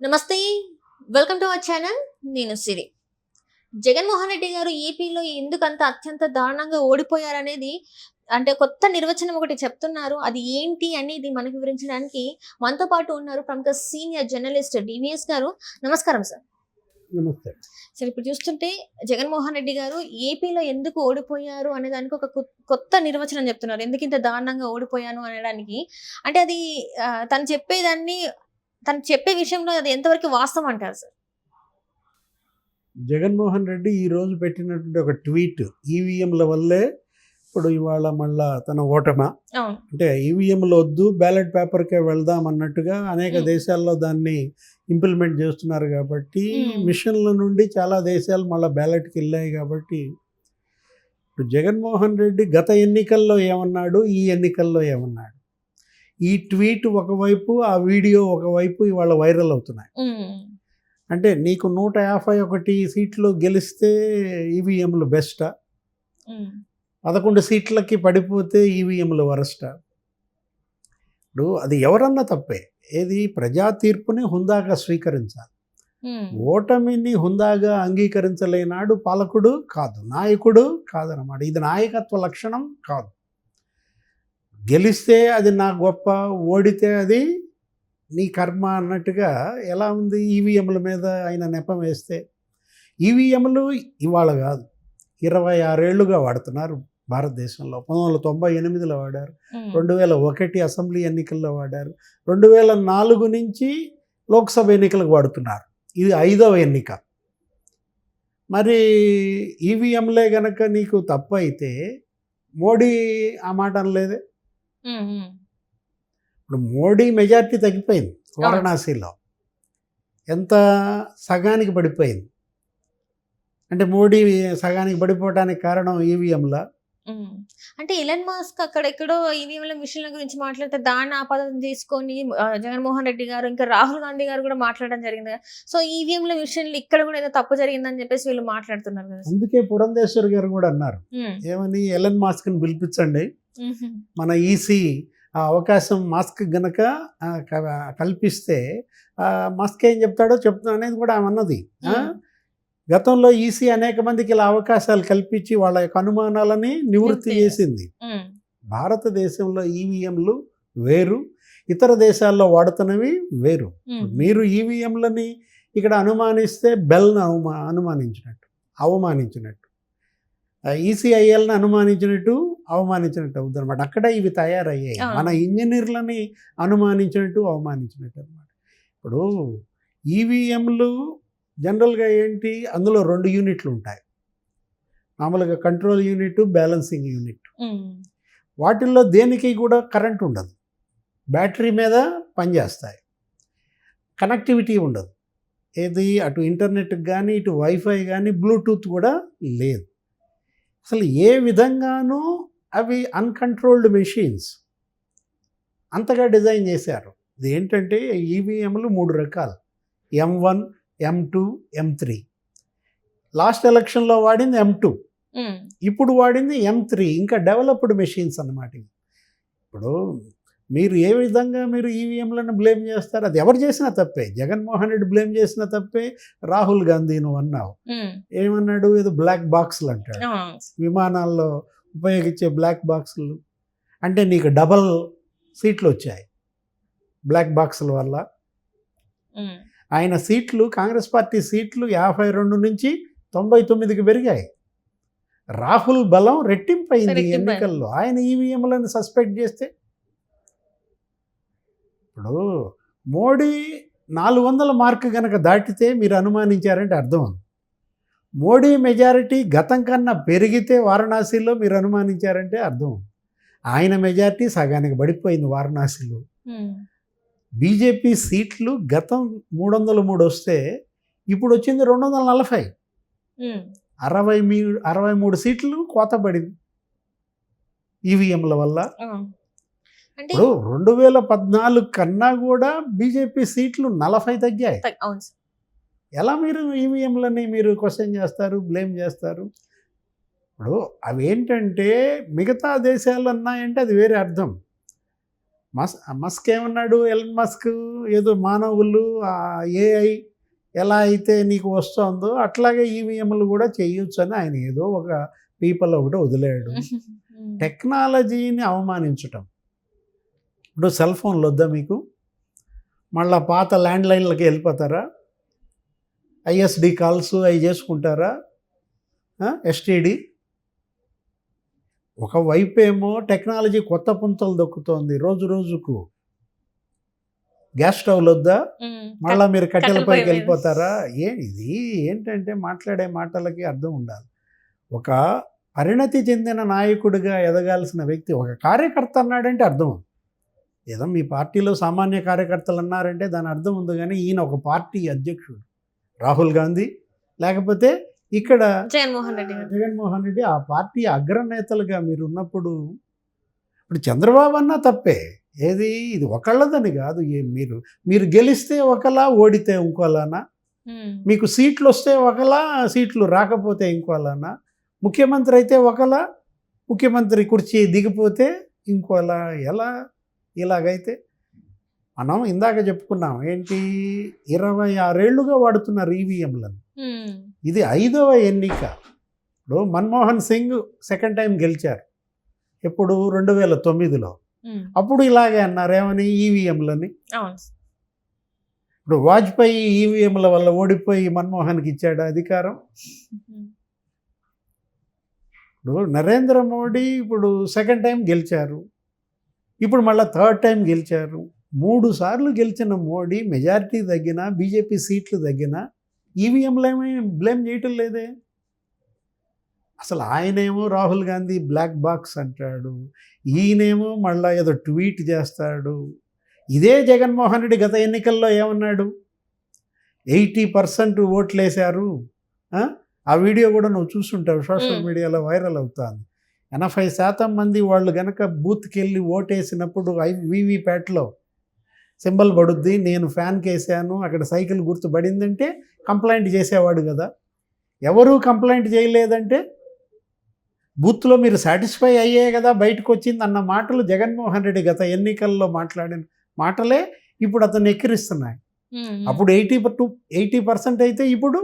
నమస్తే. Welcome to our channel. నేను సిరి. జగన్మోహన్ రెడ్డి గారు ఏపీలో ఎందుకంత అత్యంత దారుణంగా ఓడిపోయారనేది అంటే కొత్త నిర్వచనం ఒకటి చెప్తున్నారు. అది ఏంటి అనేది మనకు వివరించడానికి మనతో పాటు ఉన్నారు ప్రముఖ సీనియర్ జర్నలిస్ట్ డివిఎస్ గారు. నమస్కారం సార్. నమస్తే. సరే, ఇప్పుడు చూస్తుంటే జగన్మోహన్ రెడ్డి గారు ఏపీలో ఎందుకు ఓడిపోయారు అనే దానికి ఒక కొత్త నిర్వచనం చెప్తున్నారు. ఎందుకు ఇంత దారుణంగా ఓడిపోయాను అనడానికి. అంటే అది తను చెప్పే విషయంలో అది ఎంతవరకు వాస్తవం అంటారు సార్? జగన్మోహన్ రెడ్డి ఈరోజు పెట్టినటువంటి ఒక ట్వీట్ ఈవీఎంల వల్లే ఇప్పుడు ఇవాళ మళ్ళా తన ఓటమ అవును. అంటే ఈవీఎంలు వద్దు, బ్యాలెట్ పేపర్కే వెళ్దాం అన్నట్టుగా అనేక దేశాల్లో దాన్ని ఇంప్లిమెంట్ చేస్తున్నారు కాబట్టి మిషన్ల నుండి చాలా దేశాలు మళ్ళీ బ్యాలెట్కి వెళ్ళాయి కాబట్టి ఇప్పుడు జగన్మోహన్ రెడ్డి గత ఎన్నికల్లో ఏమన్నాడు, ఈ ఎన్నికల్లో ఏమన్నాడు, ఈ ట్వీట్ ఒకవైపు, ఆ వీడియో ఒకవైపు ఇవాళ వైరల్ అవుతున్నాయి. అంటే నీకు 151 సీట్లు గెలిస్తే ఈవీఎంలు బెస్టా, 11 సీట్లకి పడిపోతే ఈవీఎంలు వరస్టా? ఇప్పుడు అది ఎవరన్నా తప్పే. ఏది ప్రజా తీర్పుని హుందాగా స్వీకరించాలి. ఓటమిని హుందాగా అంగీకరించలేనాడు పాలకుడు కాదు, నాయకుడు కాదనమాట. ఇది నాయకత్వ లక్షణం కాదు. గెలిస్తే అది నా గొప్ప, ఓడితే అది నీ కర్మ అన్నట్టుగా ఎలా ఉంది ఈవీఎంల మీద ఆయన నెపం వేస్తే. ఈవీఎంలు ఇవాళ కాదు, 26 ఏళ్లుగా వాడుతున్నారు భారతదేశంలో. 1998లో వాడారు, 2001 అసెంబ్లీ ఎన్నికల్లో వాడారు, 2004 నుంచి లోక్సభ ఎన్నికలకు వాడుతున్నారు. ఇది 5వ ఎన్నిక. మరి ఈవీఎంలే గనక నీకు తప్పు అయితే మోడీ ఆ మాట అనలేదే. ఇప్పుడు మోడీ మెజార్టీ తగ్గిపోయింది వారణాసిలో. ఎంత సగానికి పడిపోయింది. అంటే మోడీ సగానికి పడిపోవడానికి కారణం ఈవీఎంల. అంటే ఎలన్ మాస్క్ అక్కడెక్కడో ఈవీఎంల మిషన్ల గురించి మాట్లాడితే దాన్ని ఆపాదన తీసుకొని జగన్మోహన్ రెడ్డి గారు ఇంకా రాహుల్ గాంధీ గారు కూడా మాట్లాడడం జరిగింది. సో ఈవీఎంల మిషన్లు ఇక్కడ కూడా ఏదో తప్పు జరిగిందని చెప్పేసి వీళ్ళు మాట్లాడుతున్నారు కదా. అందుకే పురంధేశ్వర్ గారు కూడా అన్నారు, ఏమని, ఎలన్ మాస్క్ని పిలిపించండి, మన ఈసీ ఆ అవకాశం మాస్క్ గనక కల్పిస్తే మాస్క్ ఏం చెప్తాడో చెప్తాను అనేది కూడా ఆమె అన్నది. గతంలో ఈసీ అనేక మందికి ఇలా అవకాశాలు కల్పించి వాళ్ళ యొక్క అనుమానాలని నివృత్తి చేసింది. భారతదేశంలో ఈవీఎంలు వేరు, ఇతర దేశాల్లో వాడుతున్నవి వేరు. మీరు ఈవీఎంలని ఇక్కడ అనుమానిస్తే బెల్ను అనుమానించినట్టు, అవమానించినట్టు, ఈసీఐఎల్ని అనుమానించినట్టు, అవమానించినట్టు అవుతుంది అనమాట. అక్కడ ఇవి తయారయ్యాయి. మన ఇంజనీర్లని అనుమానించినట్టు, అవమానించినట్టు అనమాట. ఇప్పుడు ఈవీఎంలు జనరల్గా ఏంటి, అందులో 2 యూనిట్లు ఉంటాయి. మామూలుగా కంట్రోల్ యూనిట్, బ్యాలెన్సింగ్ యూనిట్. వాటిల్లో దేనికి కూడా కరెంట్ ఉండదు, బ్యాటరీ మీద పనిచేస్తాయి. కనెక్టివిటీ ఉండదు, ఏది అటు ఇంటర్నెట్కి కానీ, ఇటు వైఫై కానీ, బ్లూటూత్ కూడా లేదు. అసలు ఏ విధంగానూ అవి అన్కంట్రోల్డ్ మెషిన్స్ అంతగా డిజైన్ చేశారు. ఇది ఏంటంటే ఈవీఎంలు 3 రకాలు, M1, M2, M3. లాస్ట్ ఎలక్షన్లో వాడింది M2, ఇప్పుడు వాడింది M3. ఇంకా డెవలప్డ్ మెషిన్స్ అన్నమాట. ఇప్పుడు మీరు ఏ విధంగా మీరు ఈవీఎంలను బ్లేమ్ చేస్తారు, అది ఎవరు చేసినా తప్పే. జగన్మోహన్ రెడ్డి బ్లేమ్ చేసిన తప్పే. రాహుల్ గాంధీ నువ్వు అన్నావు, ఏమన్నాడు, ఏదో బ్లాక్ బాక్సులు అంటాడు, విమానాల్లో ఉపయోగించే బ్లాక్ బాక్సులు. అంటే నీకు డబల్ సీట్లు వచ్చాయి బ్లాక్ బాక్సుల వల్ల. ఆయన సీట్లు, కాంగ్రెస్ పార్టీ సీట్లు 52 నుంచి 99కి పెరిగాయి. రాహుల్ బలం రెట్టింపైంది ఎన్నికల్లో. ఆయన ఈవీఎంలను సస్పెక్ట్ చేస్తే ఇప్పుడు మోడీ 400 మార్కు కనుక దాటితే మీరు అనుమానించారంటే అర్థం. మోడీ మెజారిటీ గతం కన్నా పెరిగితే వారణాసిలో మీరు అనుమానించారంటే అర్థం. ఆయన మెజారిటీ సగానికి పడిపోయింది వారణాసిలో. బీజేపీ సీట్లు గతం 303 వస్తే ఇప్పుడు వచ్చింది 240. 63 సీట్లు కోత పడింది ఈవీఎంల వల్ల. ఇప్పుడు 2014 కన్నా కూడా బీజేపీ సీట్లు 40 తగ్గాయి. ఎలా మీరు ఈవీఎంలని మీరు క్వశ్చన్ చేస్తారు, బ్లేమ్ చేస్తారు? ఇప్పుడు అవి ఏంటంటే మిగతా దేశాలు అన్నాయంటే అది వేరే అర్థం. మస్క్ ఏమన్నాడు, ఎలన్ మస్క్ ఏదో మానవులు ఏఐ ఎలా అయితే నీకు వస్తుందో అట్లాగే ఈవీఎంలు కూడా చేయొచ్చు అని ఆయన ఏదో ఒక పీపల్ ఒకటి వదిలేడు. టెక్నాలజీని అవమానించటం. ఇప్పుడు సెల్ ఫోన్లు వద్దా మీకు? మళ్ళీ పాత ల్యాండ్లైన్లకి వెళ్ళిపోతారా? ఐఎస్డి కాల్స్ అవి చేసుకుంటారా? ఎస్టీడీ. ఒకవైపు ఏమో టెక్నాలజీ కొత్త పుంతలు దొక్కుతోంది రోజు రోజుకు. గ్యాస్ స్టవ్లు వద్దా? మళ్ళీ మీరు కట్టెలపైకి వెళ్ళిపోతారా? ఇది ఏంటంటే మాట్లాడే మాటలకి అర్థం ఉండాలి. ఒక పరిణతి చెందిన నాయకుడిగా ఎదగాల్సిన వ్యక్తి ఒక కార్యకర్త అన్నాడంటే అర్థం. ఏదో మీ పార్టీలో సామాన్య కార్యకర్తలు అన్నారంటే దాని అర్థం ఉంది. కానీ ఈయన ఒక పార్టీ అధ్యక్షుడు, రాహుల్ గాంధీ, లేకపోతే ఇక్కడ జగన్మోహన్ రెడ్డి ఆ పార్టీ అగ్రనేతలుగా మీరు ఉన్నప్పుడు, ఇప్పుడు చంద్రబాబు అన్నా తప్పే. ఏది ఇది ఒకళ్ళదని కాదు. మీరు గెలిస్తే ఒకలా, ఓడితే ఇంకోలానా? మీకు సీట్లు వస్తే ఒకలా, సీట్లు రాకపోతే ఇంకోలానా? ముఖ్యమంత్రి అయితే ఒకలా, ముఖ్యమంత్రి కుర్చీ దిగిపోతే ఇంకోలా. ఎలా? ఇలాగైతే మనం ఇందాక చెప్పుకున్నాం ఏంటి, 26 ఏళ్లుగా వాడుతున్నారు ఈవీఎంలను. ఇది 5వ ఎన్నిక. ఇప్పుడు మన్మోహన్ సింగ్ సెకండ్ టైం గెలిచారు ఎప్పుడు, 2009లో. అప్పుడు ఇలాగే అన్నారు, ఏమని, ఈవీఎంలని. ఇప్పుడు వాజ్పేయి ఈవీఎంల వల్ల ఓడిపోయి మన్మోహన్కి ఇచ్చాడు అధికారం. ఇప్పుడు నరేంద్ర మోడీ ఇప్పుడు సెకండ్ టైం గెలిచారు, ఇప్పుడు మళ్ళీ థర్డ్ టైం గెలిచారు. 3 సార్లు గెలిచిన మోడీ మెజారిటీ తగ్గిన, బీజేపీ సీట్లు తగ్గిన ఈవీఎంలేమీ బ్లేమ్ చేయటం లేదే. అసలు ఆయనేమో రాహుల్ గాంధీ బ్లాక్ బాక్స్ అంటాడు, ఈయనేమో మళ్ళీ ఏదో ట్వీట్ చేస్తాడు. ఇదే జగన్మోహన్ రెడ్డి గత ఎన్నికల్లో ఏమన్నాడు, 80% ఓట్లేశారు. ఆ వీడియో కూడా నువ్వు చూసుంటావు, సోషల్ మీడియాలో వైరల్ అవుతుంది. 80% మంది వాళ్ళు గనక బూత్కి వెళ్ళి ఓటేసినప్పుడు వీవీప్యాట్లో సింబల్ పడుద్ది, నేను ఫ్యాన్కి వేసాను, అక్కడ సైకిల్ గుర్తు పడిందంటే కంప్లైంట్ చేసేవాడు కదా. ఎవరు కంప్లైంట్ చేయలేదంటే బూత్లో మీరు సాటిస్ఫై అయ్యే కదా బయటకు వచ్చింది అన్న మాటలు జగన్మోహన్ రెడ్డి గత ఎన్నికల్లో మాట్లాడిన మాటలే ఇప్పుడు అతను ఎక్కిరిస్తున్నాయి. అప్పుడు 80% అయితే ఇప్పుడు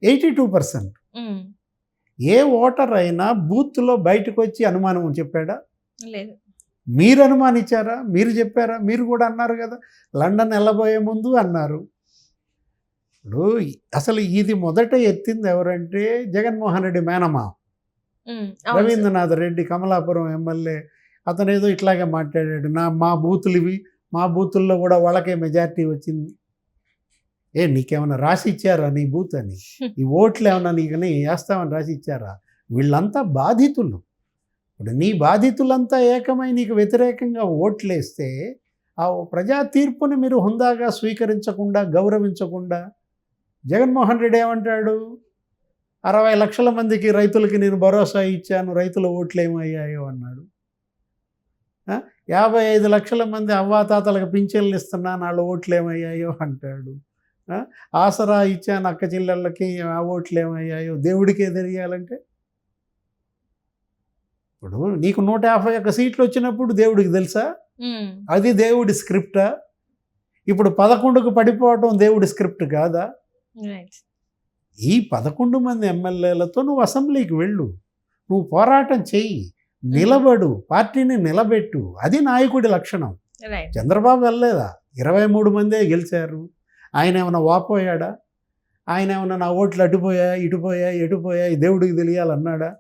82%. ఏ ఓటర్ అయినా బూత్లో బయటకు వచ్చి అనుమానం చెప్పాడా? లేదు. మీరు అనుమానించారా? మీరు చెప్పారా? మీరు కూడా అన్నారు కదా, లండన్ వెళ్ళబోయే ముందు అన్నారు. ఇప్పుడు అసలు ఇది మొదట ఎత్తింది ఎవరంటే జగన్మోహన్ రెడ్డి మేనమా రవీంద్రనాథ్ రెడ్డి, కమలాపురం ఎమ్మెల్యే. అతను ఏదో ఇట్లాగే మాట్లాడాడు, మా బూతులు ఇవి, మా బూతుల్లో కూడా వాళ్ళకే మెజారిటీ వచ్చింది. నీకేమైనా రాసి ఇచ్చారా నీ బూత్ అని? ఈ ఓట్లు ఏమన్నా నీకని వేస్తామని రాసి ఇచ్చారా? వీళ్ళంతా బాధితులు. ఇప్పుడు నీ బాధితులంతా ఏకమై నీకు వ్యతిరేకంగా ఓట్లేస్తే ఆ ప్రజా తీర్పుని మీరు హుందాగా స్వీకరించకుండా, గౌరవించకుండా జగన్మోహన్ రెడ్డి ఏమంటాడు, 60 లక్షల మందికి రైతులకి నేను భరోసా ఇచ్చాను, రైతుల ఓట్లు ఏమయ్యాయో అన్నాడు. 55 లక్షల మంది అవ్వాతాతలకు పింఛన్లు ఇస్తున్నాను, వాళ్ళ ఓట్లు ఏమయ్యాయో అంటాడు. ఆసరా ఇచ్చాను అక్క చెల్లెళ్ళకి, ఆ ఓట్లు ఏమయ్యాయో దేవుడికే తెలియాలంటే. ఇప్పుడు నీకు 151 సీట్లు వచ్చినప్పుడు దేవుడికి తెలుసా? అది దేవుడి స్క్రిప్టా? ఇప్పుడు 11కు పడిపోవటం దేవుడి స్క్రిప్ట్ కాదా? ఈ 11 మంది ఎమ్మెల్యేలతో నువ్వు అసెంబ్లీకి వెళ్ళు, నువ్వు పోరాటం చెయ్యి, నిలబడు, పార్టీని నిలబెట్టు. అది నాయకుడి లక్షణం. చంద్రబాబు వెళ్ళలేదా? 23 మందే గెలిచారు. ఆయన ఏమైనా వాపోయాడా? ఆయన ఏమన్నా నా ఓట్లు అటుపోయాయి, ఇటుపోయాయి, ఎటుపోయాయి దేవుడికి తెలియాలన్నాడా?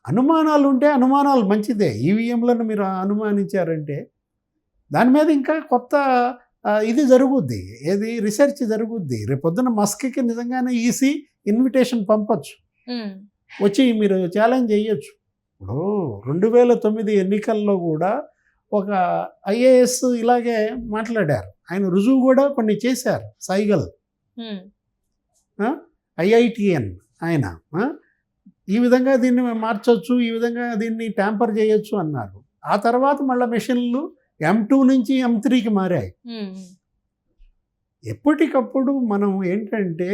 అనుమానాలు ఉంటే అనుమానాలు మంచిదే. ఈవీఎంలను మీరు అనుమానించారంటే దాని మీద ఇంకా కొత్త ఇది జరుగుద్ది, ఏది రీసెర్చ్ జరుగుద్ది. రేపొద్దున మస్క్కి నిజంగానే ఈసీ ఇన్విటేషన్ పంపచ్చు, వచ్చి మీరు ఛాలెంజ్ చేయొచ్చు. ఇప్పుడు 2009 ఎన్నికల్లో కూడా ఒక ఐఏఎస్ ఇలాగే మాట్లాడారు, ఆయన రుజువు కూడా కొన్ని చేశారు. సైగల్ ఐఐటిఎన్ ఆయన ఈ విధంగా దీన్ని మార్చవచ్చు, ఈ విధంగా దీన్ని ట్యాంపర్ చేయొచ్చు అన్నారు. ఆ తర్వాత మళ్ళీ మెషిన్లు M2 నుంచి M3కి మారాయి. ఎప్పటికప్పుడు మనం ఏంటంటే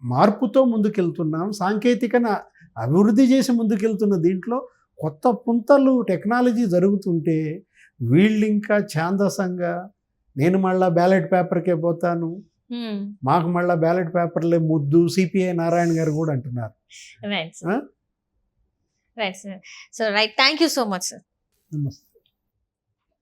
మార్పుతో ముందుకెళ్తున్నాం, సాంకేతికను అభివృద్ధి చేసి ముందుకెళ్తున్న దీంట్లో కొత్త పుంతలు టెక్నాలజీ జరుగుతుంటే వీళ్ళు ఇంకా ఛాందసంగా నేను మళ్ళా బ్యాలెట్ పేపర్కే పోతాను, మాకు మళ్ళా బ్యాలెట్ పేపర్లే ముద్దు, సిపిఐ నారాయణ గారు కూడా అంటున్నారు. రైట్ ఆ? Right sir. So right, thank you so much sir. నమస్తే.